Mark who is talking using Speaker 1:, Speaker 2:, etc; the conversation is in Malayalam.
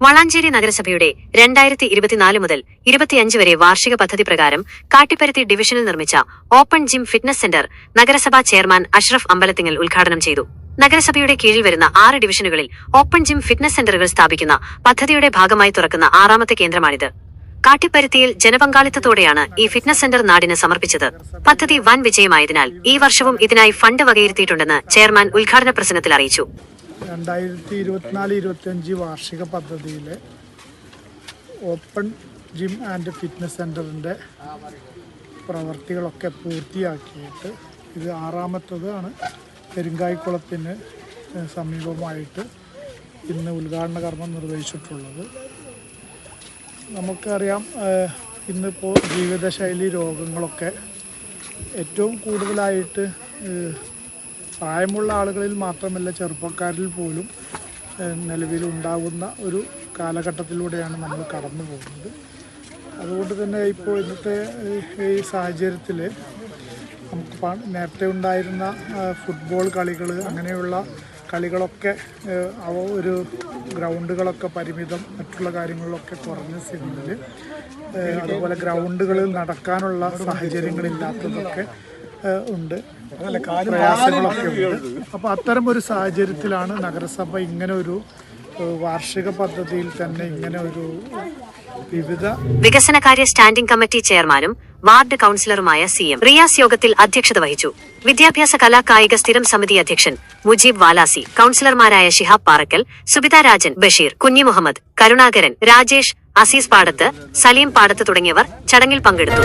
Speaker 1: വളാഞ്ചേരി നഗരസഭയുടെ 2024 മുതൽ 25 വരെ വാർഷിക പദ്ധതി പ്രകാരം കാട്ടിപ്പരുത്തി ഡിവിഷനിൽ നിർമ്മിച്ച ഓപ്പൺ ജിം ഫിറ്റ്നസ് സെന്റർ നഗരസഭാ ചെയർമാൻ അഷ്റഫ് അമ്പലത്തിങ്ങൽ ഉദ്ഘാടനം ചെയ്തു. നഗരസഭയുടെ കീഴിൽ വരുന്ന 6 ഡിവിഷനുകളിൽ ഓപ്പൺ ജിം ഫിറ്റ്നസ് സെന്ററുകൾ സ്ഥാപിക്കുന്ന പദ്ധതിയുടെ ഭാഗമായി തുറക്കുന്ന 6ാമത്തെ കേന്ദ്രമാണിത്. കാട്ടിപ്പരുത്തിയിൽ ജനപങ്കാളിത്തത്തോടെയാണ് ഈ ഫിറ്റ്നസ് സെന്റർ നാടിന് സമർപ്പിച്ചത്. പദ്ധതി വൻ വിജയമായതിനാൽ ഈ വർഷവും ഇതിനായി ഫണ്ട് വകയിരുത്തിയിട്ടുണ്ടെന്ന് ചെയർമാൻ ഉദ്ഘാടന പ്രസംഗത്തിൽ അറിയിച്ചു.
Speaker 2: 2024-25 വാർഷിക പദ്ധതിയിലെ ഓപ്പൺ ജിം ആൻഡ് ഫിറ്റ്നസ് സെൻ്ററിൻ്റെ പ്രവർത്തികളൊക്കെ പൂർത്തിയാക്കിയിട്ട് ഇത് 6ാമത്തേതാണ്. പെരുങ്കായ്ക്കുളത്തിന് സമീപമായിട്ട് ഇന്ന് ഉദ്ഘാടന കർമ്മം നിർവഹിച്ചിട്ടുള്ളത്. നമുക്കറിയാം, ഇന്നിപ്പോൾ ജീവിതശൈലി രോഗങ്ങളൊക്കെ ഏറ്റവും കൂടുതലായിട്ട് പ്രായമുള്ള ആളുകളിൽ മാത്രമല്ല ചെറുപ്പക്കാരിൽ പോലും നിലവിലുണ്ടാകുന്ന ഒരു കാലഘട്ടത്തിലൂടെയാണ് നമ്മൾ കടന്നു പോകുന്നത്. അതുകൊണ്ട് തന്നെ ഇപ്പോൾ ഇന്നത്തെ ഈ സാഹചര്യത്തിൽ നമുക്ക് നേരത്തെ ഉണ്ടായിരുന്ന ഫുട്ബോൾ കളികൾ, അങ്ങനെയുള്ള കളികളൊക്കെ ഒരു ഗ്രൗണ്ടുകളൊക്കെ പരിമിതം, മറ്റുള്ള കാര്യങ്ങളിലൊക്കെ കുറഞ്ഞ സ്ഥിതിയിൽ, അതുപോലെ ഗ്രൗണ്ടുകളിൽ നടക്കാനുള്ള സാഹചര്യങ്ങളില്ലാത്തതൊക്കെ ഉണ്ട്, പ്രയാസങ്ങളൊക്കെ ഉണ്ട്. അപ്പോൾ അത്തരം ഒരു സാഹചര്യത്തിലാണ് നഗരസഭ ഇങ്ങനെ ഒരു വാർഷിക പദ്ധതിയിൽ തന്നെ ഇങ്ങനെ ഒരു
Speaker 1: വികസനകാര്യ സ്റ്റാൻഡിംഗ് കമ്മിറ്റി ചെയർമാനും വാർഡ് കൌൺസിലറുമായ CM റിയാസ് യോഗത്തിൽ അധ്യക്ഷത വഹിച്ചു. വിദ്യാഭ്യാസ കലാ കായിക സ്ഥിരം സമിതി അധ്യക്ഷൻ മുജീബ് വാലാസി, കൌൺസിലർമാരായ ഷിഹാബ് പാറക്കൽ, സുബിത രാജൻ, ബഷീർ, കുഞ്ഞി മുഹമ്മദ്, കരുണാകരൻ, രാജേഷ്, അസീസ് പാടത്ത്, സലീം പാടത്ത് തുടങ്ങിയവർ ചടങ്ങിൽ പങ്കെടുത്തു.